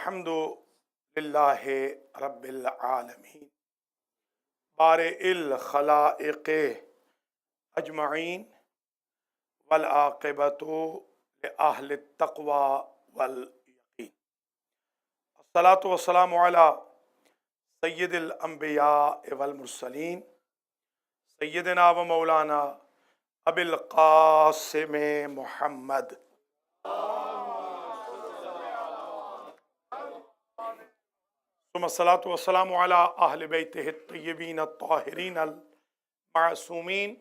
الحمد للہ رب العالمین بارئ الخلائق اجمعین والعاقبۃ لأہل التقوی والیقین۔ الصلاۃ والسلام علی سید الانبیاء والمرسلین سیدنا و مولانا ابی القاسم محمد ثم الصلاۃ والسلام علی اہل بیتہ الطیبین الطاہرین المعصومین،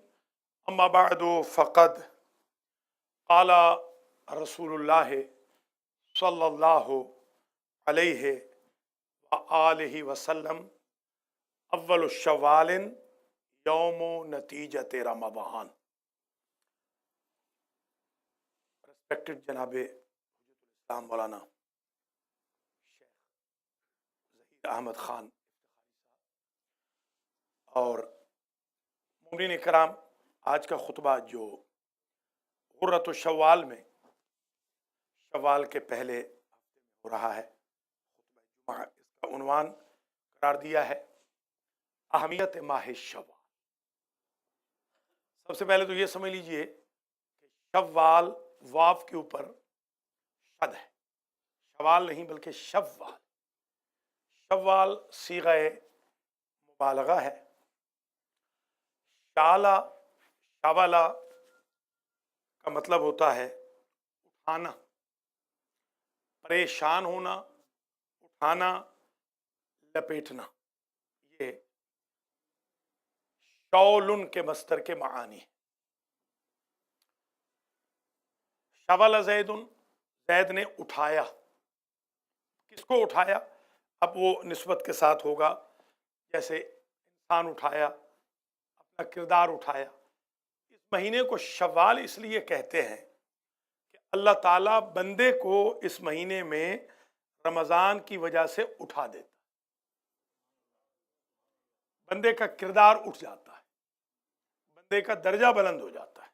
اما بعد فقد قال رسول اللہ صلی اللہ علیہ وآلہ وسلم اول الشوال یوم نتیجت رمضان۔ ریسپیکٹڈ جناب اسلام مولانا احمد خان اور مومنین کرام، آج کا خطبہ جو غرۃ الشوال میں شوال کے پہلے ہفتے میں ہو رہا ہے، خطبہ جمعہ، اس کا عنوان قرار دیا ہے اہمیت ماہ شوال۔ سب سے پہلے تو یہ سمجھ لیجئے کہ شوال واو کے اوپر شد ہے، شوال نہیں بلکہ شوال۔ شوال صیغہ مبالغہ ہے۔ شالا شاولا کا مطلب ہوتا ہے اٹھانا، پریشان ہونا، اٹھانا، لپیٹنا۔ یہ شولن کے مصدر کے معانی ہے۔ شاولا زید، زید نے اٹھایا۔ کس کو اٹھایا؟ اب وہ نسبت کے ساتھ ہوگا، جیسے انسان اٹھایا، اپنا کردار اٹھایا۔ اس مہینے کو شوال اس لیے کہتے ہیں کہ اللہ تعالیٰ بندے کو اس مہینے میں رمضان کی وجہ سے اٹھا دیتا ہے، بندے کا کردار اٹھ جاتا ہے، بندے کا درجہ بلند ہو جاتا ہے۔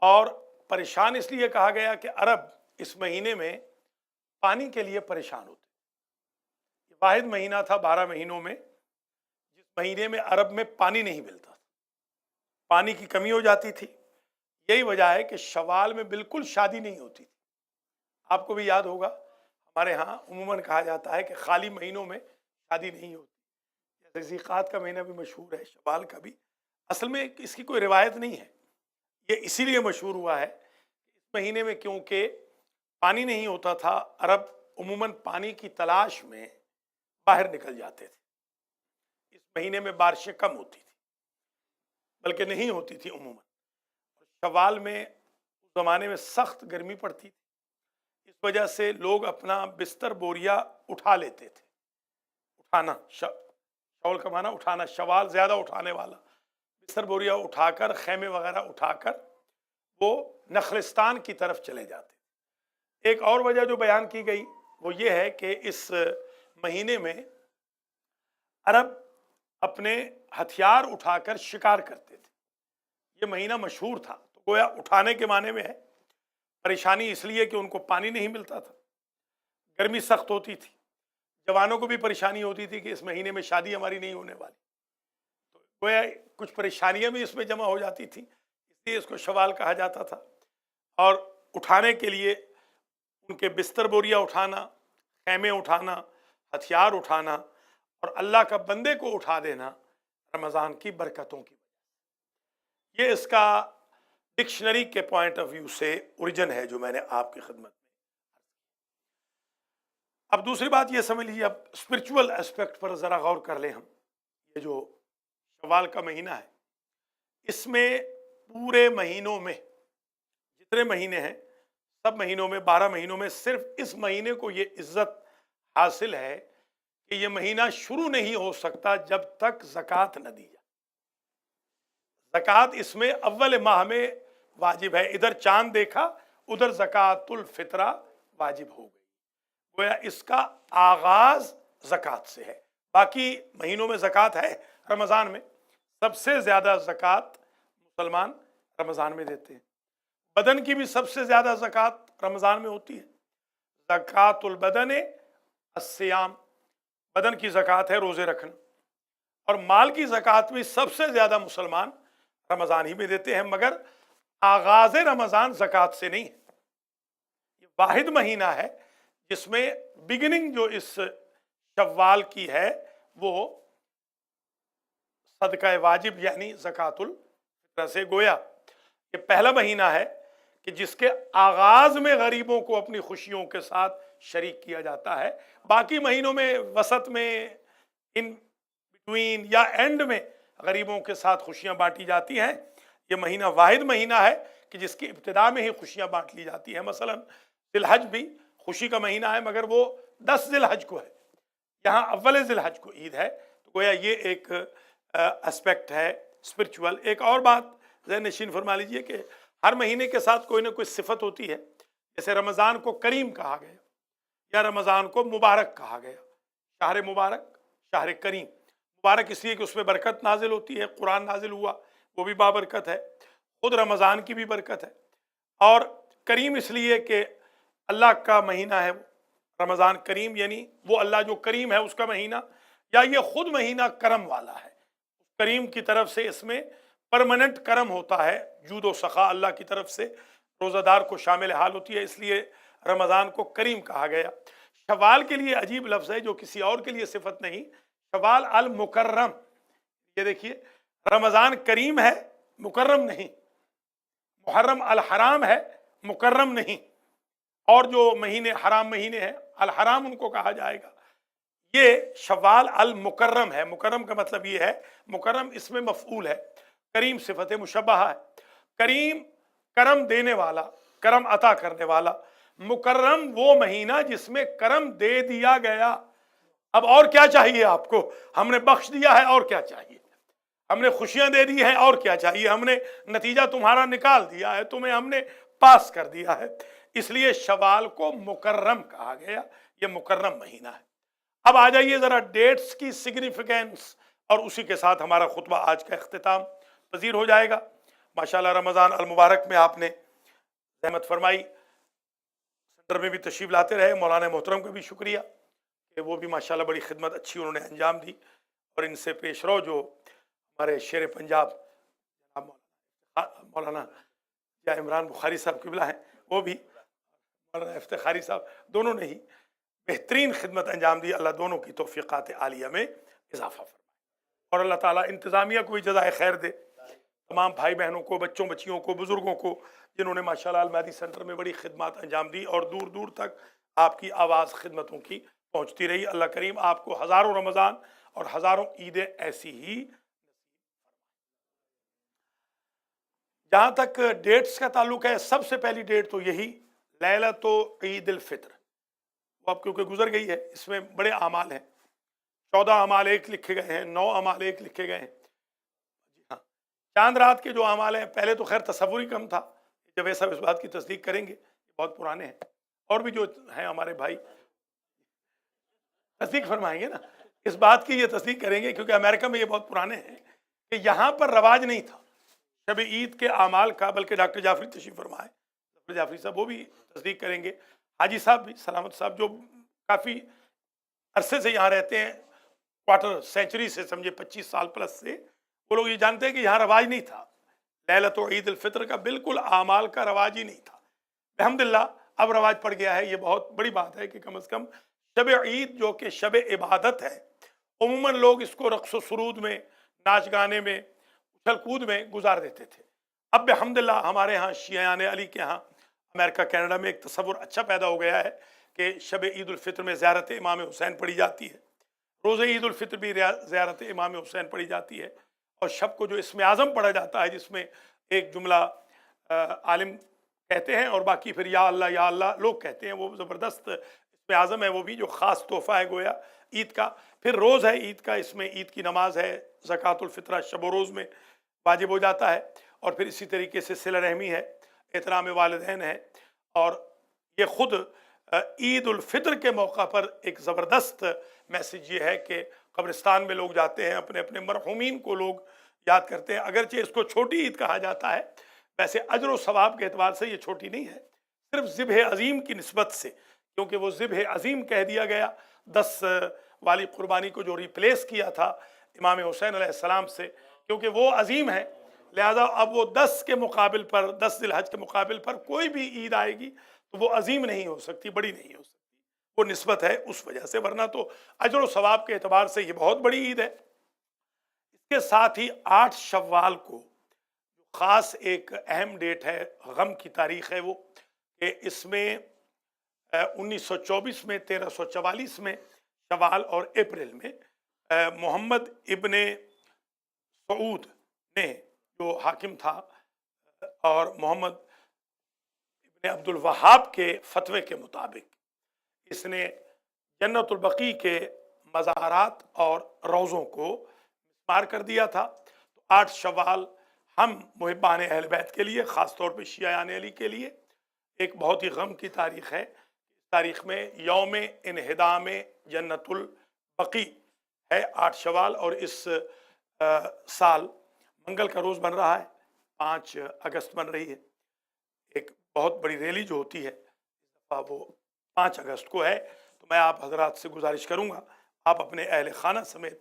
اور پریشان اس لیے کہا گیا کہ عرب اس مہینے میں پانی کے لیے پریشان ہوتے، واحد مہینہ تھا 12 مہینوں میں جس مہینے میں عرب میں پانی نہیں ملتا تھا، پانی کی کمی ہو جاتی تھی۔ یہی وجہ ہے کہ شوال میں بالکل شادی نہیں ہوتی تھی۔ آپ کو بھی یاد ہوگا، ہمارے ہاں عموماً کہا جاتا ہے کہ خالی مہینوں میں شادی نہیں ہوتی، جیسے ذیقات کا مہینہ بھی مشہور ہے، شوال کا بھی۔ اصل میں اس کی کوئی روایت نہیں ہے، یہ اسی لیے مشہور ہوا ہے کہ اس مہینے میں کیونکہ پانی نہیں ہوتا تھا، عرب عموماً پانی کی تلاش میں باہر نکل جاتے تھے۔ اس مہینے میں بارشیں کم ہوتی تھی، بلکہ نہیں ہوتی تھی عموماً۔ شوال میں اس زمانے میں سخت گرمی پڑتی تھی، اس وجہ سے لوگ اپنا بستر بوریا اٹھا لیتے تھے۔ اٹھانا، شول کا معنی اٹھانا، شوال زیادہ اٹھانے والا۔ بستر بوریا اٹھا کر، خیمے وغیرہ اٹھا کر وہ نخلستان کی طرف چلے جاتے۔ ایک اور وجہ جو بیان کی گئی وہ یہ ہے کہ اس مہینے میں عرب اپنے ہتھیار اٹھا کر شکار کرتے تھے۔ یہ مہینہ مشہور تھا، تو گویا اٹھانے کے معنی میں ہے۔ پریشانی اس لیے کہ ان کو پانی نہیں ملتا تھا، گرمی سخت ہوتی تھی، جوانوں کو بھی پریشانی ہوتی تھی کہ اس مہینے میں شادی ہماری نہیں ہونے والی، تو گویا کچھ پریشانیاں بھی اس میں جمع ہو جاتی تھیں، اس لیے اس کو شوال کہا جاتا تھا۔ اور اٹھانے کے لیے ان کے بستر بوریا اٹھانا، خیمے اٹھانا، ہتھیار اٹھانا اور اللہ کا بندے کو اٹھا دینا رمضان کی برکتوں کی وجہ۔ یہ اس کا ڈکشنری کے پوائنٹ آف ویو سے اوریجن ہے جو میں نے آپ کی خدمت میں۔ اب دوسری بات یہ سمجھ لیجیے، اب اسپرچول اسپیکٹ پر ذرا غور کر لیں ہم۔ یہ جو شوال کا مہینہ ہے، اس میں پورے مہینوں میں جتنے مہینے ہیں، سب مہینوں میں، 12 مہینوں میں، صرف اس مہینے کو یہ عزت حاصل ہے کہ یہ مہینہ شروع نہیں ہو سکتا جب تک زکوٰۃ نہ دی جائے۔ زکوٰۃ اس میں اول ماہ میں واجب ہے، ادھر چاند دیکھا ادھر زکوٰۃ الفطرہ واجب ہو گئی، گویا اس کا آغاز زکوٰۃ سے ہے۔ باقی مہینوں میں زکوٰۃ ہے، رمضان میں سب سے زیادہ زکوٰۃ مسلمان رمضان میں دیتے ہیں۔ بدن کی بھی سب سے زیادہ زکوٰۃ رمضان میں ہوتی ہے۔ ज़कात उल बदन अस्सियाम, बदन की ज़कात है रोज़े रखना, और माल की ज़कात भी सबसे ज़्यादा मुसलमान रमज़ान ही में देते हैं, मगर आगाज़ रमज़ान ज़कात से नहीं है। ये वाहिद महीना है जिसमें बिगिनिंग जो इस शव्वाल की है वो सदका वाजिब यानी ज़कातुल फित्र से, गोया ये पहला महीना है कि जिसके आगाज में गरीबों को अपनी खुशियों के साथ शरीक किया जाता है। बाकी महीनों में वसत में, इन बिटवीन या एंड में गरीबों के साथ खुशियां बांटी जाती हैं। ये महीना वाहिद महीना है कि जिसकी इब्तिदा में ही खुशियां बांट ली जाती हैं। मसलन जिलहज भी खुशी का महीना है, मगर वो 10 जिलहज को है, यहाँ अव्वल जिलहज को ईद है। तो गोया ये एक एस्पेक्ट है स्पिरिचुअल। एक और बात ज़हन नशीन फरमा लीजिए कि हर महीने के साथ कोई ना कोई सिफत होती है। जैसे रमज़ान को करीम कहा गया या रमज़ान को मुबारक कहा गया, शहर मुबारक, शहर करीम। मुबारक इसलिए कि उसमें बरकत नाजिल होती है, कुरान नाजिल हुआ वो भी बाबरकत है, खुद रमज़ान की भी बरकत है। और करीम इसलिए कि अल्लाह का महीना है वो, रमज़ान करीम यानी वो अल्लाह जो करीम है उसका महीना, या ये खुद महीना करम वाला है। करीम की तरफ से इसमें परमानेंट करम होता है, जूद व सखा अल्लाह की तरफ से रोज़ादार को शामिल हाल होती है, इसलिए रमज़ान को करीम कहा गया। शवाल के लिए अजीब लफ्ज़ है जो किसी और के लिए सिफत नहीं, शवाल अल मुकर्रम। ये देखिए, रमज़ान करीम है, मुकर्रम नहीं। मुहर्रम अल हराम है, मुकर्रम नहीं। और जो महीने हराम महीने हैं अल हराम उनको कहा जाएगा। ये शवाल अल मुकर्रम है। मुकर्रम का मतलब ये है, मुकर्रम इसमें मफऊल है, करीम सिफत मुशब्बहा है। करीम करम देने वाला, करम अता करने वाला। मुकर्रम वो महीना जिसमें करम दे दिया गया। अब और क्या चाहिए आपको? हमने बख्श दिया है, और क्या चाहिए? हमने खुशियां दे दी हैं, और क्या चाहिए? हमने नतीजा तुम्हारा निकाल दिया है, तुम्हें हमने पास कर दिया है। इसलिए शवाल को मुकर्रम कहा गया, ये मुकर्रम महीना है। अब आ जाइए जरा डेट्स की सिग्निफिकेंस, और उसी के साथ हमारा खुतबा आज का इख्तिताम पजीर हो जाएगा। माशाल्लाह रमज़ान अल मुबारक में आपने रहमत फरमाई, सेंटर में भी तशरीफ़ लाते रहे। मौलाना मोहतरम का भी शुक्रिया कि वो भी माशाल्लाह बड़ी खिदमत अच्छी उन्होंने अंजाम दी। और इनसे पेश रो जो हमारे शेर पंजाब मौलाना या इमरान बुखारी साहब किबला हैं, वो भी मौलाना इफ्तिखारी साहब, दोनों ने ही बेहतरीन खिदमत अंजाम दी। अल्लाह दोनों की तौफीक़ात आलिया में इजाफा फरमाए, और अल्लाह ताला इंतज़ामिया को भी जज़ाए खैर दे। तमाम भाई बहनों को, बच्चों बच्चियों को, बुज़ुर्गों को, जिन्होंने माशाल्लाह अल महदी सेंटर में बड़ी खिदमत अंजाम दी और दूर दूर तक आपकी आवाज़ खिदमतों की पहुँचती रही। अल्लाह करीम आपको हज़ारों रमज़ान और हज़ारों ईदें ऐसी ही। जहाँ तक डेट्स का ताल्लुक है, सबसे पहली डेट तो यही लैलतो ईद उल फित्र, वो अब क्योंकि गुजर गई है। इसमें बड़े अमाल हैं, 14 अमाल एक लिखे गए हैं, 9 अमाल एक लिखे गए हैं। जी हाँ, चांद रात के जो अमाल हैं, पहले तो खैर तसव्वुर ही कम था, जब ये सब इस बात की तस्दीक करेंगे, बहुत पुराने हैं। और भी जो हैं हमारे भाई तस्दीक फरमाएंगे ना, इस बात की ये तस्दीक करेंगे, क्योंकि अमेरिका में ये बहुत पुराने हैं कि यहाँ पर रवाज नहीं था शब ईद के अमाल का, बल्कि डॉक्टर जाफरी तशरीफ फरमाए, डॉक्टर जाफरी साहब वो भी तस्दीक करेंगे। हाजी साहब भी, सलामत साहब जो काफ़ी अरसे से यहाँ रहते हैं, क्वार्टर सेंचुरी से, समझे 25 साल प्लस से, वो लोग ये जानते हैं कि यहाँ रवाज नहीं था लैलत और ईद उल फित्र का, बिल्कुल आमाल का रवाज ही नहीं था। अल्हम्दुलिल्लाह अब रवाज पड़ गया है। ये बहुत बड़ी बात है कि कम से कम शब ईद जो कि शब इबादत है, उमूमन लोग इसको रक़्स व सुरूद में, नाच गाने में, उछल कूद में गुजार देते थे। अब अल्हम्दुलिल्लाह हमारे यहाँ शियान अली के यहाँ अमेरिका कनाडा में एक तसव्वुर अच्छा पैदा हो गया है कि शब ईद उल फित्र में ज़ियारत इमाम हुसैन पढ़ी जाती है, रोज़े ईद उल फित्र भी ज़ियारत इमाम हुसैन पढ़ी जाती है, और शब को जो इसमें आज़म पढ़ा जाता है, जिसमें एक जुमला आलिम कहते हैं और बाकी फिर या अल्लाह लोग कहते हैं, वो ज़बरदस्त इसमें आज़म है, वो भी जो ख़ास तोहफ़ा है गोया ईद का। फिर रोज़ है ईद का, इसमें ईद की नमाज है, ज़कातुल फ़ित्रा शब रोज़ में वाजिब हो जाता है, और फिर इसी तरीके से सिला रहमी है, एहतराम वालिदैन है। और ये ख़ुद ईद उल फित्र के मौका पर एक ज़बरदस्त मैसेज ये है कि कब्रिस्तान में लोग जाते हैं, अपने अपने मरहूमीन को लोग याद करते हैं। अगरचे इसको छोटी ईद कहा जाता है, वैसे अजर व सवाब के एतबार से ये छोटी नहीं है, सिर्फ ज़िब्ह अज़ीम की निस्बत से क्योंकि वो ज़िब्ह अज़ीम कह दिया गया, 10 वाली कुर्बानी को जो रिप्लेस किया था इमाम हुसैन अलैहिस्सलाम से, क्योंकि वो अज़ीम है, लिहाजा अब वो 10 के मुकाबिल पर, 10 ज़िलहज के मुकाबिल पर कोई भी ईद आएगी तो वो अज़ीम नहीं हो सकती, बड़ी नहीं हो सकती, वो निस्बत है उस वजह से, वरना तो अजर व सवाब के एतबार से ये बहुत बड़ी ईद है। इसके साथ ही 8 शव्वाल को ख़ास एक अहम डेट है, गम की तारीख़ है वो, कि इसमें 1924 में, 1344 में शवाल और अप्रैल में मोहम्मद इब्ने सऊद ने, जो हाकिम था, और मोहम्मद इब्ने अब्दुल वहाब के फतवे के मुताबिक इसने जन्नतुल बकी के मज़ारात और रोज़ों को मिस्मार कर दिया था। तो 8 शवाल हम मुहिब्बान अहल बैत के लिए, ख़ास तौर पे शियायान अली के लिए एक बहुत ही गम की तारीख़ है। इस तारीख़ में यौम इन्हिदाम जन्नतुल बकी है 8 शवाल, और इस साल मंगल का रोज़ बन रहा है, 5 अगस्त बन रही है। एक बहुत बड़ी रैली जो होती है वो 5 अगस्त को है। तो मैं आप हजरात से गुजारिश करूँगा, आप अपने अहल खाना समेत,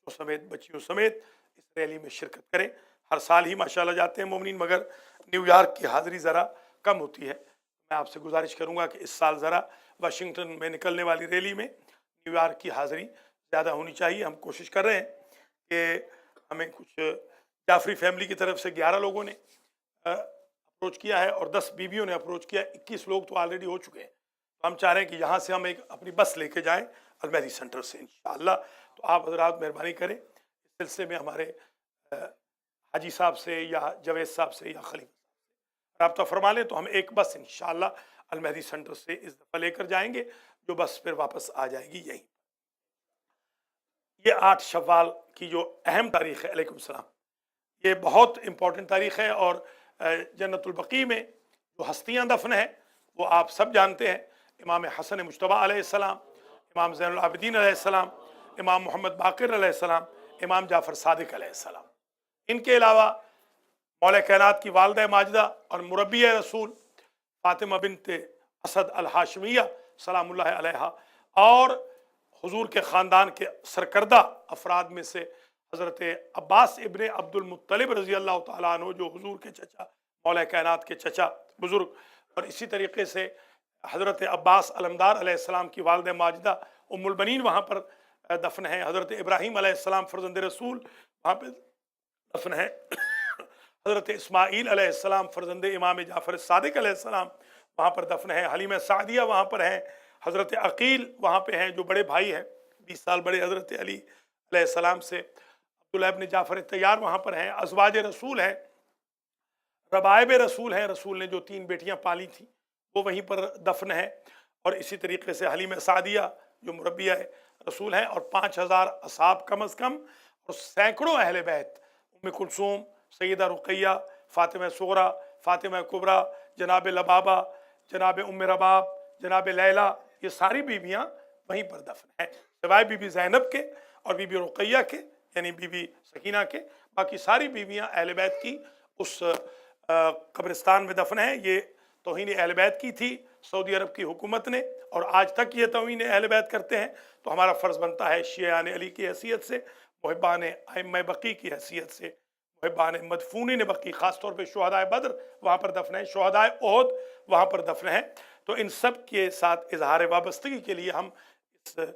बच्चों समेत, बच्चियों समेत इस रैली में शिरकत करें। हर साल ही माशाल्लाह जाते हैं मोमिनीन, मगर न्यूयॉर्क की हाज़िरी ज़रा कम होती है। मैं आपसे गुजारिश करूँगा कि इस साल ज़रा वाशिंगटन में निकलने वाली रैली में न्यूयॉर्क की हाज़िरी ज़्यादा होनी चाहिए। हम कोशिश कर रहे हैं कि हमें कुछ जाफरी फैमिली की तरफ से 11 लोगों ने अप्रोच किया है और 10 बीवियों ने अप्रोच किया, 21 लोग तो ऑलरेडी हो चुके हैं। तो हम चाह रहे हैं कि यहाँ से हम एक अपनी बस लेके जाएं अलमहदी सेंटर से इंशाअल्लाह। तो आप हज़रात मेहरबानी करें, इस सिलसिले में हमारे हाजी साहब से या जवेद साहब से या खलीफा साहब से रब्ता फरमा लें, तो हम एक बस इंशाअल्लाह अलमहदी सेंटर से इस दफ़ा लेकर जाएंगे, जो बस फिर वापस आ जाएगी यहीं। ये 8 शव्वाल की जो अहम तारीख़ है, अलैकुम सलाम, ये बहुत इम्पोर्टेंट तारीख़ है। और जन्नतुल बकी में जो हस्तियाँ दफन हैं वो आप सब जानते हैं, इमाम हसन मुज्तबा अलैहिस्सलाम, इमाम ज़ैनुल आबिदीन अलैहिस्सलाम, इमाम मोहम्मद बाक़िर अलैहिस्सलाम, इमाम जाफ़र सादिक अलैहिस्सलाम। इनके अलावा मौला कायनात की वालिदा माजिदा और मुरब्बिया रसूल फ़ातिमा बिन्त असद अल हाशमिया सलामुल्लाह अलैहा, और हुजूर के ख़ानदान के सरकर्दा अफराद में से हज़रत अब्बास इब्ने अब्दुल मुत्तलिब रज़ी अल्लाह तआला अन्हु, जो हुजूर के चचा, मौला कायनात के चचा बुज़ुर्ग, और इसी तरीके से हज़रत अब्बास अलमदार अलैहिस्सलाम की वालिदा माजिदा उम्मुल बनीन वहाँ पर दफन है। हज़रत इब्राहीम अलैहिस्सलाम फ़र्ज़ंद रसूल वहाँ पर दफन है। हज़रत इस्माईल अलैहिस्सलाम फ़र्ज़ंद इमाम जाफ़र सादिक अलैहिस्सलाम वहाँ पर दफन है। हलीमा सादिया वहाँ पर हैं। हज़रत अकील वहाँ पे हैं, जो बड़े भाई हैं, 20 साल बड़े हज़रत अली अलैहिस्सलाम से। अब्दुल्लाह इब्न जाफ़र तैयार वहाँ पर हैं। अज़वाज रसूल हैं, रबाइब रसूल हैं, रसूल ने जो 3 बेटियाँ पाली थी वो वहीं पर दफन है। और इसी तरीके से हलीमा सादिया जो मुरब्बिया रसूल हैं, और 5000 असहाब कम अज़ कम, और सैकड़ों अहले बैत, उम्मे कुलसूम, सैयदा रुक़ैया, फ़ातिमा सुग़रा, फ़ातिमा कुबरा, जनाब लबाबा, जनाब उम्मे रबाब, जनाब लैला, ये सारी बीबियाँ वहीं पर दफन हैं, सिवाय बीबी ज़ैनब के और बीबी रुक़ैया के, यानी बीबी सकीना के। बाकी सारी बीबियाँ अहले बैत की उस कब्रिस्तान में दफन है। ये तौहीन अहल बैत की थी सऊदी अरब की हुकूमत ने, और आज तक ये तौहीन अहल बैत करते हैं। तो हमारा फ़र्ज़ बनता है शियान अली की हैसियत से, मुहिब्बान अइम्मा बकी की हैसियत से, मुहिब्बान मदफूनिन बकी, ख़ास तौर पर शुहदाए बद्र वहाँ पर दफन है, शुहदाए ओहद वहाँ पर दफन है। तो इन सब के साथ इजहार वाबस्तगी के लिए हम इस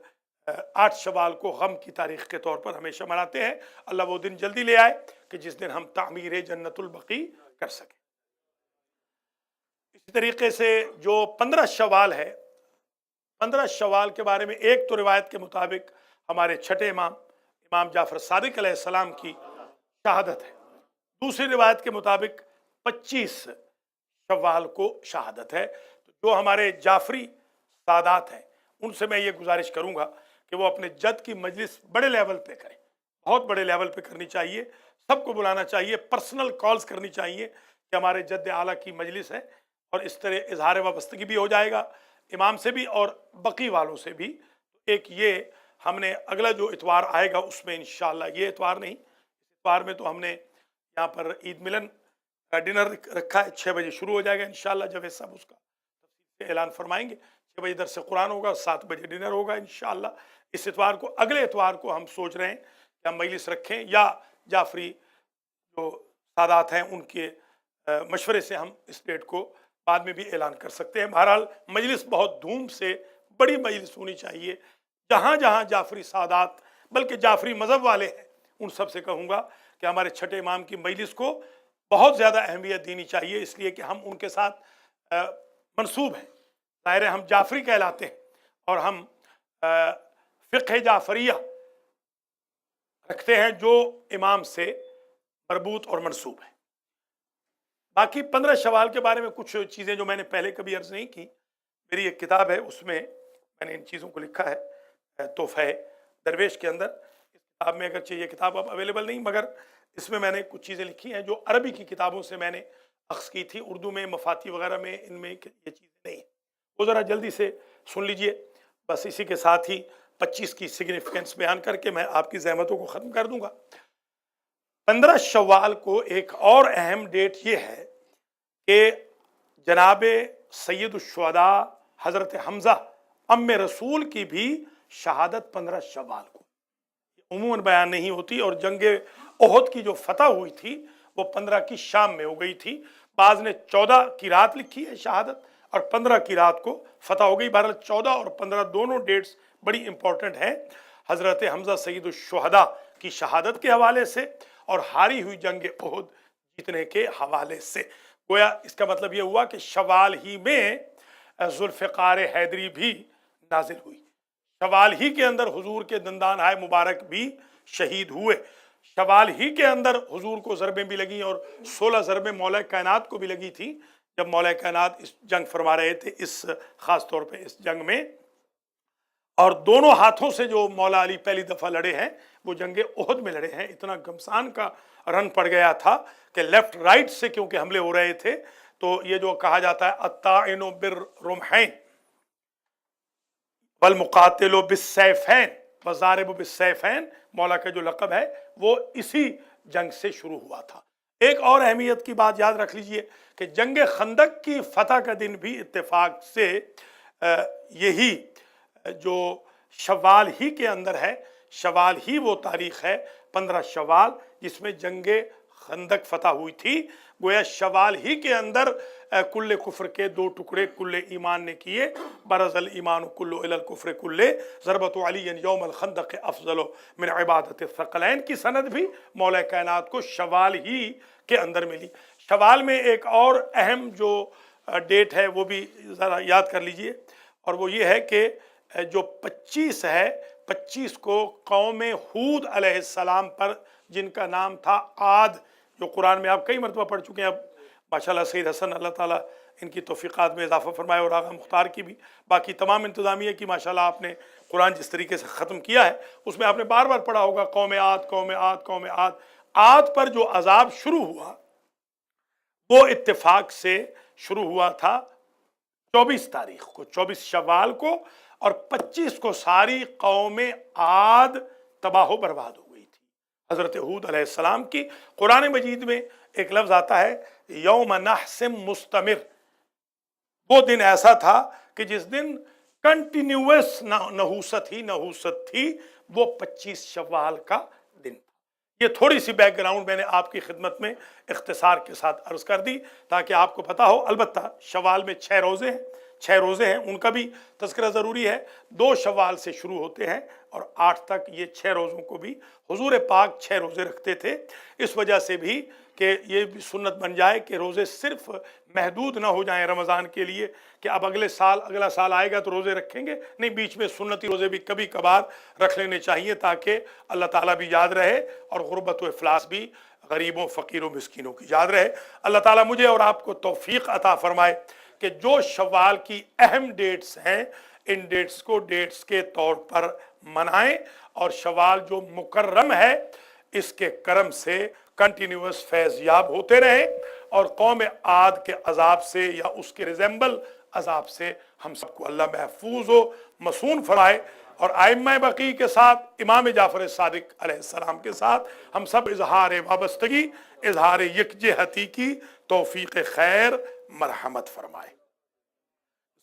8 शवाल को गम की तारीख़ के तौर पर हमेशा मनाते हैं। अल्लाह वो दिन जल्दी ले आए कि जिस दिन हम तामीर जन्नतुल बकी कर सकें। इसी तरीके से जो 15 शवाल है, 15 शवाल के बारे में एक तो रिवायत के मुताबिक हमारे छठे इमाम, इमाम जाफ़र सादिक अलैहिस्सलाम की शहादत है। दूसरी रिवायत के मुताबिक 25 शवाल को शहादत है। तो जो हमारे जाफरी सादात हैं, उनसे मैं ये गुजारिश करूँगा कि वो अपने जद की मजलिस बड़े लेवल पे करें, बहुत बड़े लेवल पे करनी चाहिए, सबको बुलाना चाहिए, पर्सनल कॉल्स करनी चाहिए कि हमारे जद आला की मजलिस है, और इस तरह इजहार वाबस्तगी भी हो जाएगा इमाम से भी और बकी वालों से भी। एक ये हमने अगला जो इतवार आएगा उसमें इंशाअल्लाह, ये इतवार नहीं, इस इतवार में तो हमने यहाँ पर ईद मिलन डिनर रखा है, 6 बजे शुरू हो जाएगा इंशाअल्लाह। जवेद साहब उसका तफसील से ऐलान फरमाएंगे, 6 बजे दरस कुरान होगा, 7 बजे डिनर होगा इंशाअल्लाह। इस इतवार को, अगले इतवार को हम सोच रहे हैं कि हम मजलिस रखें, या जाफरी जो सादात हैं उनके मशवरे से हम इस डेट को बाद में भी ऐलान कर सकते हैं। बहरहाल मजलिस बहुत धूम से बड़ी मजलिस होनी चाहिए, जहाँ जहाँ जाफरी सादात, बल्कि जाफरी मज़हब वाले हैं, उन सब से कहूँगा कि हमारे छठे इमाम की मजलिस को बहुत ज़्यादा अहमियत देनी चाहिए, इसलिए कि हम उनके साथ मंसूब हैं। ज़ाहिर है हम जाफरी कहलाते हैं और हम फ़िक़्ह जाफरिया रखते हैं जो इमाम से मरबूत और मंसूब है। बाकी 15 शवाल के बारे में कुछ चीज़ें जो मैंने पहले कभी अर्ज़ नहीं की, मेरी एक किताब है उसमें मैंने इन चीज़ों को लिखा है, तोहफ़े दरवेश के अंदर। इस किताब में, अगरचे ये किताब अब अवेलेबल नहीं, मगर इसमें मैंने कुछ चीज़ें लिखी हैं जो अरबी की किताबों से मैंने अख्ज़ की थी, उर्दू में मफाती वगैरह में इनमें ये चीज़ें नहीं हैं। वो ज़रा जल्दी से सुन लीजिए। बस इसी के साथ ही 25 की सिग्निफिकेंस बयान करके मैं आपकी ज़हमतों को ख़त्म कर दूँगा। 15 शव्वाल को एक और अहम डेट ये है कि जनाब सैयदुश्शुहदा हज़रत हमज़ा अम्मे रसूल की भी शहादत 15 शव्वाल को उमूमन बयान नहीं होती, और जंगे ओहद की जो फतह हुई थी वो 15 की शाम में हो गई थी। बाज़ ने 14 की रात लिखी है शहादत, और 15 की रात को फतह हो गई। बहरहाल 14 और 15 दोनों डेट्स बड़ी इंपॉर्टेंट हैं हज़रत हमज़ा सैयदुश्शुहदा की शहादत के हवाले से और हारी हुई जंग ओहद जीतने के हवाले से। गोया इसका मतलब ये हुआ कि शवाल ही में ज़ुल्फ़िकार हैदरी भी नाजिल हुई, शवाल ही के अंदर हुजूर के दंदान हाय मुबारक भी शहीद हुए, शवाल ही के अंदर हुजूर को ज़रबें भी लगी, और 16 ज़रबें मौला कायनात को भी लगी थी जब मौला कायनात इस जंग फरमा रहे थे, इस ख़ास तौर पे इस जंग में। और दोनों हाथों से जो मौला अली पहली दफ़ा लड़े हैं वो जंगे ओहद में लड़े हैं। इतना घमसान का रन पड़ गया था कि लेफ्ट राइट से क्योंकि हमले हो रहे थे, तो ये जो कहा जाता है अत्ताइनु बिर्रुमहैन वल मुकातिलु बिस्सैफैन व ज़ारिबु बिस्सैफैन, मौला का जो लक़ब है वो इसी जंग से शुरू हुआ था। एक और अहमियत की बात याद रख लीजिए कि जंग खंदक की फतह का दिन भी इत्तेफाक से यही जो शवाल ही के अंदर है, शवाल ही वो तारीख़ है 15 शवाल जिसमें जंगे खंदक फतह हुई थी। गोया शवाल ही के अंदर कुल्ले कुफ्र के 2 टुकड़े कुल्ले ईमान ने किए। बरज़ल ईमान कुल्लु इलल कुफ्र कुल्ले ज़रबतु अलीयन यौमल खंदक अफ़ज़लु मिन इबादत थक़लैन की सनद भी मौला कायनात को शवाल ही के अंदर मिली। शवाल में एक और अहम जो डेट है वो भी ज़रा याद कर लीजिए, और वो ये है कि जो 25 है, 25 को कौम हूद अलैहिस्सलाम पर जिनका नाम था आद, जो कुरान में आप कई मरतबा पढ़ चुके हैं। अब माशाल्लाह सैयद हसन अल्लाह ताला इनकी तौफ़ीक़ात में इजाफ़ा फरमाए, और आगा मुख्तार की भी, बाकी तमाम इंतज़ामिया की माशाल्लाह आपने कुरान जिस तरीके से ख़त्म किया है उसमें आपने बार बार पढ़ा होगा कौम आद, कौम आद, कौम आद। आद पर जो अजाब शुरू हुआ वो इत्तेफाक से शुरू हुआ था 24 तारीख़ को, 24 शवाल को, और 25 को सारी कौम आद तबाह बर्बाद हो गई थी हज़रत हूद अलैहिस्सलाम की। कुरान मजीद में एक लफ्ज़ आता है यौम नहसिम मुस्तमिर, वो दिन ऐसा था कि जिस दिन कंटिन्यूअस नहूसत ही नहूसत थी, वो 25 शवाल का दिन था। ये थोड़ी सी बैकग्राउंड मैंने आपकी खिदमत में इख्तिसार के साथ अर्ज़ कर दी ताकि आपको पता हो। अलबत्ता शवाल में 6 रोज़े हैं, 6 रोज़े हैं, उनका भी तज़किरा ज़रूरी है। 2 शवाल से शुरू होते हैं और 8 तक ये 6 रोज़ों को भी हुजूर पाक 6 रोज़े रखते थे, इस वजह से भी कि ये भी सुन्नत बन जाए कि रोज़े सिर्फ महदूद ना हो जाएं रमज़ान के लिए कि अब अगला साल आएगा तो रोज़े रखेंगे, नहीं, बीच में सुन्नती रोज़े भी कभी कभार रख लेने चाहिए ताकि अल्लाह ताला भी याद रहे और गुरबत व इफ़लास भी गरीबों फ़कीरों मिस्कीनों की याद रहे। अल्लाह ताला मुझे और आपको तौफ़ीक़ अता फ़रमाए कि जो शवाल की अहम डेट्स हैं इन डेट्स को डेट्स के तौर पर मनाएं, और शवाल जो मुकर्रम है इसके करम से कंटिन्यूअस फैज़ याब होते रहें, और कौम आद के अजाब से या उसके रिजेंबल अजाब से हम सबको अल्लाह महफूज व मसून फराए, और आइम्मा बकी के साथ इमाम जाफ़र सादिक अलैहिस्सलाम के साथ हम सब इजहार वाबस्तगी, इजहार यकजहती की तौफ़ीक़ खैर मरहमत फरमाए।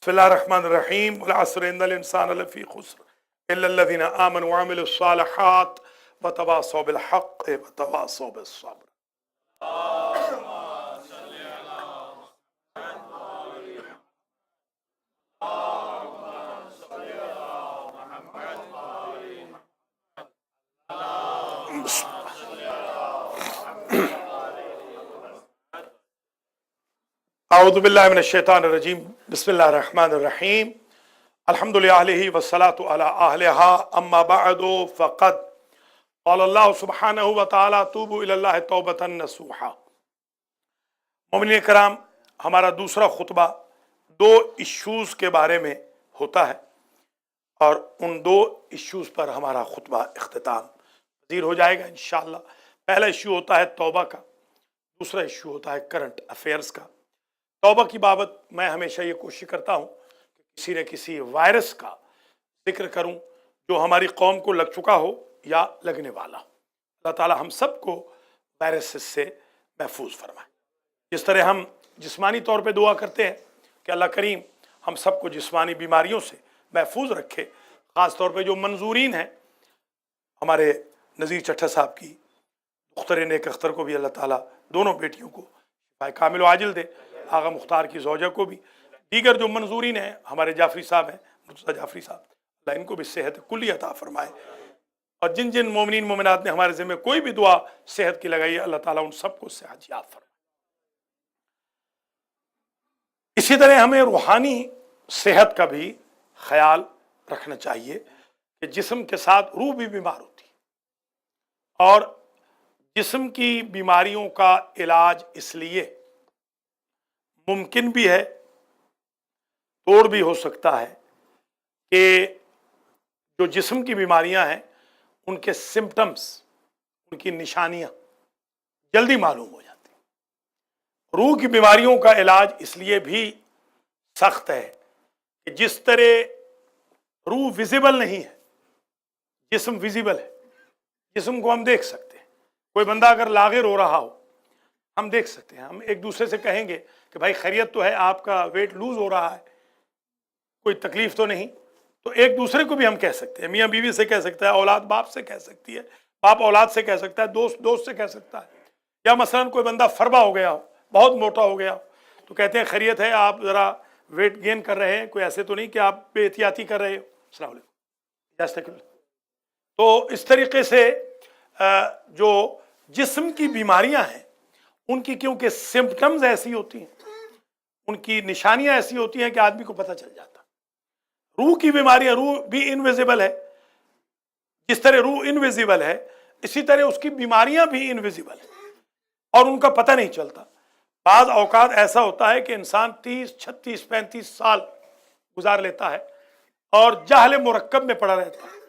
बिस्मिल्लाहिर्रहमानिर्रहीम वल अस्र इन्नल इंसान लफी खुस्र इल्लल्लज़ीना आमनु व अमिलुस्सालिहात व तवासौ बिल हक़्क़ि व तवासौ बिस सब्र। अऊज़ु बिल्लाहि मिनश शैतानिर रजीम बिस्मिल्लाहिर्रहमानिर्रहीम अल्हम्दुलिल्लाहि वस्सलातु अला अहलिहा अम्मा बअदु फ़क़द क़ाल अल्लाह सुब्हानहु व तआला तूबू इलल्लाहि तौबतन नसूहा। मोमिनीन कराम, हमारा दूसरा खुतबा दो इश्यूज़ के बारे में होता है और उन दो इश्यूज़ पर हमारा खुतबा इख्तिताम पज़ीर हो जाएगा इंशाअल्लाह। पहला इश्यू होता है तौबा का, दूसरा इश्यू होता है करंट अफेयर्स का। तौबा की बाबत मैं हमेशा ये कोशिश करता हूँ कि किसी न किसी वायरस का जिक्र करूँ जो हमारी कौम को लग चुका हो या लगने वाला। अल्लाह ताला हम सबको वायरस से महफूज फरमाए। जिस तरह हम जिस्मानी तौर पे दुआ करते हैं कि अल्लाह करीम हम सबको जिस्मानी बीमारियों से महफूज रखे, ख़ास तौर पे जो मंजूरीन हैं, हमारे नज़ीर चट्टा साहब की मुख्तर नेक अख्तर को भी अल्लाह ताला दोनों बेटियों को शिफाए कामिल व आजिल दे, आगा मुख्तार की ज़ौजा को भी, दीगर जो मंजूरीन हैं, हमारे जाफरी साहब हैं, मुर्तज़ा जाफरी साहब, अल्लाह इनको भी सेहत कुल्ली अता फरमाए। और जिन जिन मोमिनीन मोमिनात ने हमारे ज़िम्मे कोई भी दुआ सेहत की लगाई है, अल्लाह ताला उन सबको सेहत याद फरमाए। इसी तरह हमें रूहानी सेहत का भी ख्याल रखना चाहिए कि जिस्म के साथ रूह भी बीमार होती है और जिस्म की बीमारियों का इलाज इसलिए मुमकिन भी है, तोड़ भी हो सकता है कि जो जिस्म की बीमारियां हैं उनके सिम्टम्स, उनकी निशानियां जल्दी मालूम हो जाती हैं। रूह की बीमारियों का इलाज इसलिए भी सख्त है कि जिस तरह रूह विजिबल नहीं है, जिस्म विजिबल है, जिस्म को हम देख सकते हैं। कोई बंदा अगर लागिर हो रहा हो, हम देख सकते हैं, हम एक दूसरे से कहेंगे कि भाई खैरियत तो है, आपका वेट लूज हो रहा है, कोई तकलीफ तो नहीं, तो एक दूसरे को भी हम कह सकते हैं। मियाँ बीवी से कह सकता है, औलाद बाप से कह सकती है, बाप औलाद से कह सकता है, दोस्त दोस्त से कह सकता है। या मसलन कोई बंदा फरबा हो गया हो, बहुत मोटा हो गया हो, तो कहते हैं खैरियत है, आप ज़रा वेट गेन कर रहे हैं, कोई ऐसे तो नहीं कि आप बेहतियाती कर रहे हो। अस्सलाम वालेकुम। तो इस तरीके से जो जिस्म की बीमारियां हैं उनकी क्योंकि सिम्पटम्स ऐसी होती हैं, उनकी निशानियां ऐसी होती हैं कि आदमी को पता चल जाता। रूह की बीमारियां, रूह भी इनविजिबल है, जिस तरह रूह इनविजिबल है इसी तरह उसकी बीमारियां भी इनविजिबल है और उनका पता नहीं चलता। बाज़ औकात ऐसा होता है कि इंसान 30, 36, 35 साल गुजार लेता है और जाहल मुरक्कब में पड़ा रहता है,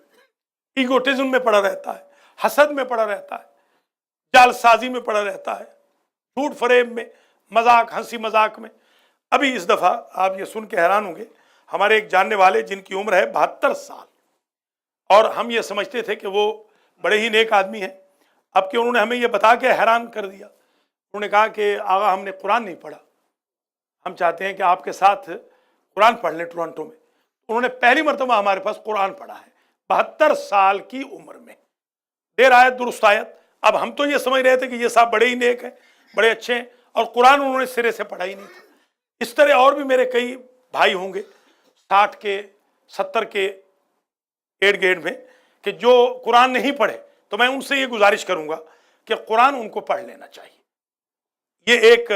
ईगोटिज्म में पड़ा रहता है, हसद में पड़ा रहता है, जालसाजी में पड़ा रहता है, झूठ फरेब में, मजाक हंसी मजाक में। अभी इस दफ़ा आप ये सुन के हैरान होंगे, हमारे एक जानने वाले जिनकी उम्र है 72 साल और हम ये समझते थे कि वो बड़े ही नेक आदमी हैं, अब कि उन्होंने हमें ये बता के हैरान कर दिया। उन्होंने कहा कि आगा हमने कुरान नहीं पढ़ा, हम चाहते हैं कि आपके साथ कुरान पढ़ लें टोरंटो में। उन्होंने पहली मरतबा हमारे पास कुरान पढ़ा है 72 साल की उम्र में, देर आयत दुरुस्त आयत। अब हम तो ये समझ रहे थे कि ये साहब बड़े ही नेक हैं, बड़े अच्छे हैं, और कुरान उन्होंने सिरे से पढ़ा ही नहीं था। इस तरह और भी मेरे कई भाई होंगे 60 के 70 के एड गेड में कि जो कुरान नहीं पढ़े, तो मैं उनसे ये गुजारिश करूंगा कि कुरान उनको पढ़ लेना चाहिए। ये एक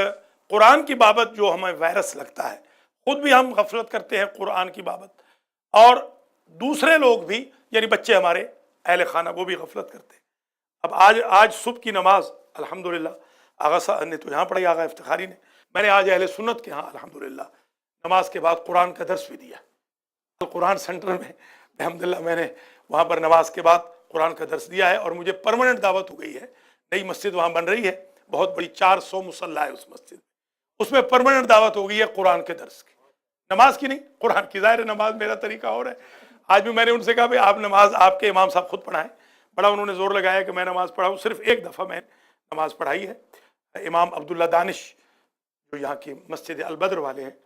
कुरान की बाबत जो हमें वायरस लगता है, खुद भी हम गफलत करते हैं कुरान की बाबत और दूसरे लोग भी, यानी बच्चे हमारे अहले खाना, वो भी गफलत करते हैं। अब आज सुबह की नमाज अल्हम्दुलिल्लाह आगा साहब ने तो यहाँ पढ़ी, आगा इफ्तिखारी ने, मैंने आज अहले सुन्नत के यहाँ अल्हम्दुलिल्लाह नमाज के बाद कुरान का दर्स भी दिया। तो कुरान सेंटर में अल्हम्दुलिल्लाह मैंने वहाँ पर नमाज के बाद कुरान का दर्स दिया है और मुझे परमानेंट दावत हो गई है। नई मस्जिद वहाँ बन रही है, बहुत बड़ी, 400 मुसल्ला है उस मस्जिद में, उसमें परमानेंट दावत हो गई है कुरान के दर्स की, नमाज की नहीं, कुरान की। ज़ाहिर नमाज मेरा तरीका और है। आज भी मैंने उनसे कहा भाई आप नमाज आपके इमाम साहब खुद पढ़ाएं, बड़ा उन्होंने जोर लगाया कि मैं नमाज पढ़ाऊँ। सिर्फ एक दफ़ा मैं नमाज पढ़ाई है, इमाम अब्दुल्ला दानिश जो यहाँ की मस्जिद अल बद्र वाले हैं,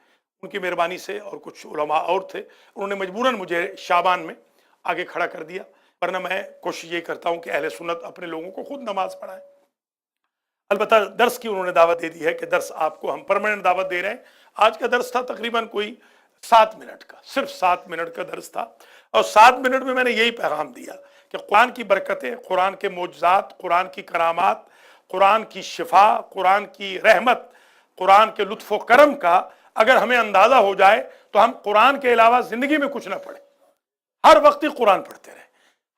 उनकी मेहरबानी से, और कुछ उलमा और थे, उन्होंने मजबूरन मुझे शाबान में आगे खड़ा कर दिया, वरना मैं कोशिश ये करता हूँ कि अहले सुन्नत अपने लोगों को खुद नमाज पढ़ाएं। अलबत्ता दर्स की उन्होंने दावत दे दी है कि दर्स आपको हम परमानेंट दावत दे रहे हैं। आज का दर्स था तकरीबन कोई 7 मिनट का, सिर्फ 7 मिनट का दर्स था, और 7 मिनट में मैंने यही पैगाम दिया कि कुरान की बरकतें, कुरान के मोजज़ात, कुरान की करामात, कुरान की शिफा, कुरान की रहमत, कुरान के लुत्फ़ व करम का अगर हमें अंदाज़ा हो जाए तो हम कुरान के अलावा ज़िंदगी में कुछ ना पढ़े, हर वक्त ही कुरान पढ़ते रहे।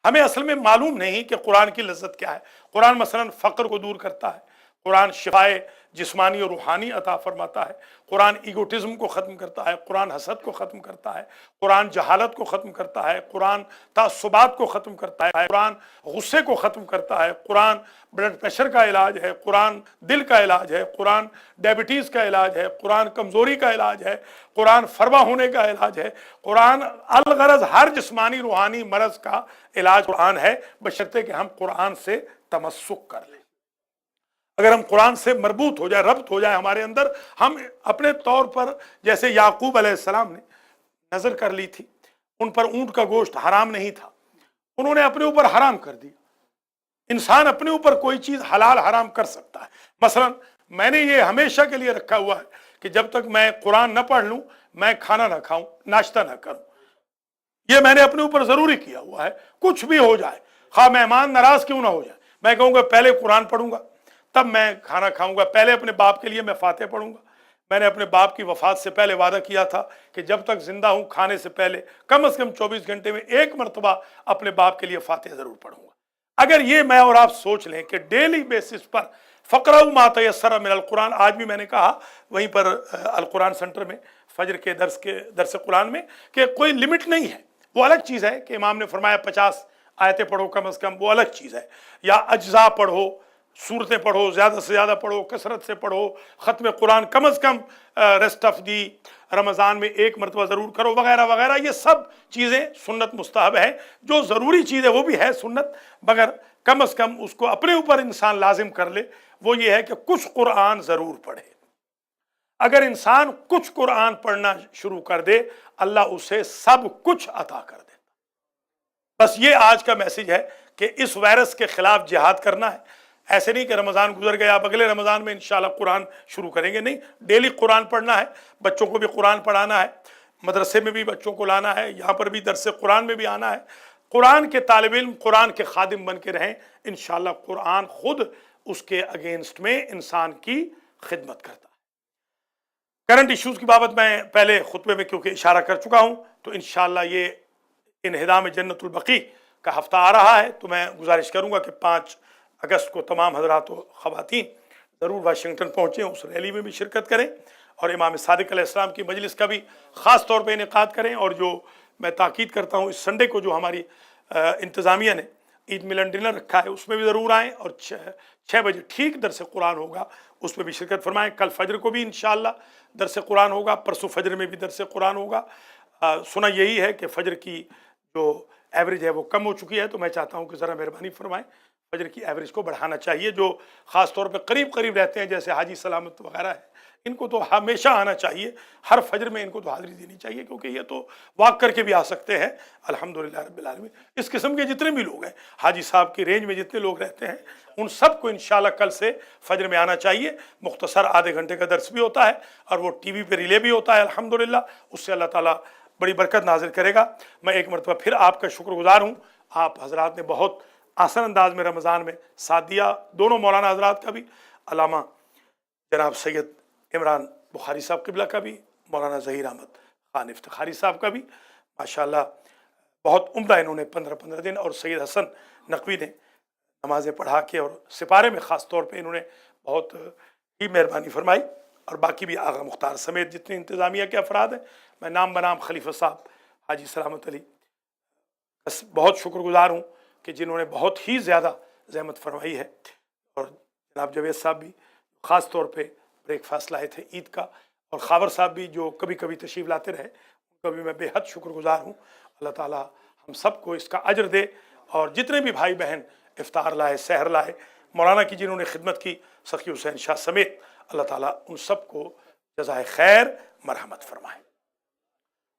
हमें असल में मालूम नहीं कि कुरान की लज्जत क्या है। कुरान मसलन फ़क्र को दूर करता है, कुरान शिफाए जिस्मानी और रूहानी अता फरमाता है, कुरान ईगोटिज्म को ख़त्म करता है, कुरान हसद को ख़त्म करता है, कुरान जहालत को ख़त्म करता है, कुरान तासुबात को ख़त्म करता है, कुरान गुस्से को ख़त्म करता है, कुरान ब्लड प्रेशर का इलाज है, कुरान दिल का इलाज है, कुरान डायबिटीज़ का इलाज है, कुरान कमज़ोरी का इलाज है, कुरान फरवा होने का इलाज है, कुरान अलगरज हर जिस्मानी रूहानी मरज़ का इलाज कुरान है, बशर्ते कि हम कुरान से तमस्सुक कर लें। अगर हम कुरान से मरबूत हो जाए, रब्त हो जाए हमारे अंदर, हम अपने तौर पर जैसे याकूब अलैहिस्सलाम ने नजर कर ली थी, उन पर ऊंट का गोश्त हराम नहीं था, उन्होंने अपने ऊपर हराम कर दिया। इंसान अपने ऊपर कोई चीज हलाल हराम कर सकता है। मसलन मैंने ये हमेशा के लिए रखा हुआ है कि जब तक मैं कुरान न पढ़ लूं मैं खाना ना खाऊं, नाश्ता ना करूं। ये मैंने अपने ऊपर जरूरी किया हुआ है। कुछ भी हो जाए, खा मेहमान नाराज क्यों ना हो जाए, मैं कहूंगा पहले कुरान पढ़ूंगा तब मैं खाना खाऊंगा, पहले अपने बाप के लिए मैं फातिहा पढ़ूंगा। मैंने अपने बाप की वफात से पहले वादा किया था कि जब तक जिंदा हूं खाने से पहले कम से कम 24 घंटे में एक मरतबा अपने बाप के लिए फातिहा जरूर पढ़ूंगा। अगर ये मैं और आप सोच लें कि डेली बेसिस पर फ़क़रऊ मा तयस्सर मिनल कुरान, आज भी मैंने कहा वहीं पर अल कुरान सेंटर में फजर के दर्स कुरान में कि कोई लिमिट नहीं है। वो अलग चीज़ है कि इमाम ने फरमाया 50 आयतें पढ़ो कम से कम, वो अलग चीज़ है, या अज्जा पढ़ो, सूरतें पढ़ो, ज़्यादा से ज़्यादा पढ़ो, कसरत से पढ़ो, ख़त्म कुरान कम से कम रेस्ट ऑफ दी रमज़ान में एक मरतबा ज़रूर करो, वगैरह वगैरह। ये सब चीज़ें सुन्नत मुस्तहब है। जो ज़रूरी चीज़ है वो भी है सुन्नत, मगर कम से कम उसको अपने ऊपर इंसान लाजिम कर ले। वो ये है कि कुछ कुरान ज़रूर पढ़े। अगर इंसान कुछ कुरान पढ़ना शुरू कर दे, अल्लाह उसे सब कुछ अता कर देता। बस ये आज का मैसेज है कि इस वायरस के खिलाफ जिहाद करना है। ऐसे नहीं कि रमज़ान गुजर गया, अब अगले रमज़ान में इंशाल्लाह कुरान शुरू करेंगे, नहीं, डेली कुरान पढ़ना है, बच्चों को भी कुरान पढ़ाना है, मदरसे में भी बच्चों को लाना है, यहाँ पर भी दरसे कुरान में भी आना है। कुरान के तालिब इल्म, कुरान के खादिम बन के रहें, इंशाल्लाह कुरान खुद उसके अगेंस्ट में इंसान की खिदमत करता है। करंट इश्यूज़ की बाबत मैं पहले खुतबे में क्योंकि इशारा कर चुका हूँ, तो इंशाल्लाह ये इन्हिदाम जन्नतुल बकी का हफ्ता आ रहा है, तो मैं गुजारिश करूँगा कि 5 अगस्त को तमाम हजरात व ख़वातीन ज़रूर वाशिंगटन पहुँचें, उस रैली में भी शिरकत करें और इमाम सादिक अलैहिस्सलाम की मजलिस का भी ख़ास तौर पर इनेकाद करें। और जो मैं ताकीद करता हूँ, इस संडे को जो हमारी इंतज़ामिया ने ईद मिलन डिनर रखा है उसमें भी ज़रूर आएँ, और 6 बजे ठीक दरस कुरान होगा, उसमें भी शिरकत फरमाएँ। कल फजर को भी इंशाअल्लाह दरस कुरान होगा, परसों फजर में भी दरस कुरान होगा। सुना यही है कि फ़जर की जो एवरेज है वो कम हो चुकी है, तो मैं चाहता हूँ कि ज़रा मेहरबानी फरमाएँ, फजर की एवरेज को बढ़ाना चाहिए। जो ख़ास तौर पे करीब करीब रहते हैं जैसे हाजी सलामत वगैरह है, इनको तो हमेशा आना चाहिए, हर फजर में इनको तो हाज़िरी देनी चाहिए, क्योंकि ये तो वॉक करके भी आ सकते हैं। अल्हम्दुलिल्लाह रब्बिल आलमीन। इस किस्म के जितने भी लोग हैं, हाजी साहब की रेंज में जितने लोग रहते हैं, उन सब को इंशाल्लाह कल से फजर में आना चाहिए। मुख्तसर आधे घंटे का दर्स भी होता है और वो टीवी पे रिले भी होता है अल्हम्दुलिल्लाह, उससे अल्लाह ताला बड़ी बरकत नाजिल करेगा। मैं एक मरतबा फिर आपका शुक्रगुजार हूँ, आप हजरात ने बहुत आसान अंदाज में रमज़ान में साथ दिया, दोनों मौलाना हजरात का भी, अल्लामा जनाब सैयद इमरान बुखारी साहब किबला का भी, मौलाना ज़हीर अहमद खान इफ्तिखारी साहब का भी, माशाल्लाह बहुत उम्दा इन्होंने 15-15 दिन, और सैयद हसन नकवी ने नमाज़ें पढ़ा के और सिपारे में ख़ास तौर पे इन्होंने बहुत ही मेहरबानी फरमाई, और बाकी भी आगा मुख्तार समेत जितने इंतज़ामिया के अफराद हैं, मैं नाम बनाम खलीफा साहब हाजी सलामत अली बस बहुत शुक्रगुजार हूँ कि जिन्होंने बहुत ही ज़्यादा ज़हमत फरमाई है। और जनाब जावेद साहब भी ख़ास तौर पे ब्रेकफास्ट लाए थे ईद का, और खावर साहब भी जो कभी कभी तशरीफ़ लाते रहे, उनका भी मैं बेहद शुक्रगुजार हूँ। अल्लाह ताला हम सबको इसका अजर दे, और जितने भी भाई बहन इफ्तार लाए, सहर लाए, मौलाना की जिन्होंने खिदमत की, सखी हुसैन शाह समेत, अल्लाह ताला उन सबको جزائے خیر مرحمت فرمائے۔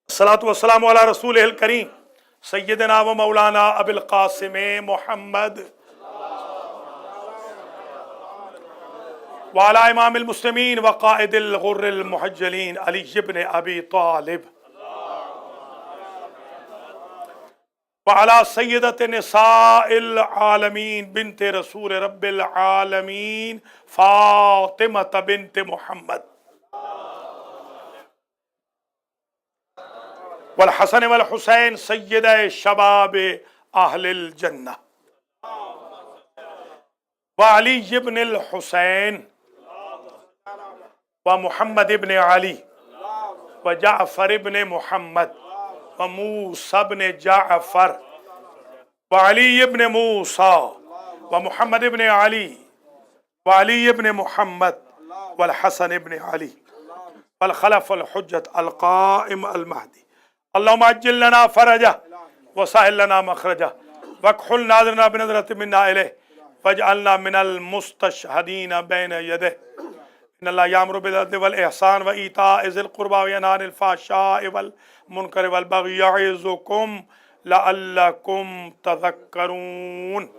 الصلاۃ والسلام علی رسول الکریم سیدنا و مولانا ابی القاسم محمد وعلی امام المسلمین وقائد الغر المحجلین علی بن ابی طالب وعلی سیدت نساء العالمین بنت رسول رب العالمین فاطمہ بنت محمد والحسن والحسین سیدہ شباب اہل الجنہ وعلی بن الحسین ومحمد بن علی وجعفر بن محمد وموسى بن جعفر وعلي بن موسى ومحمد بن علي وعلي بن محمد والحسن بن علي والخلف الحجة القائم المهدي اللهم عجل لنا فرجه وسهل لنا مخرجه واكحل ناظرنا بنظرة منا إليه واجعلنا من المستشهدين بين يديه إن الله يأمر بالعدل والإحسان وإيتاء ذي القربى وينهى عن الفحشاء والمنكر والبغي يعظكم لعلكم تذكرون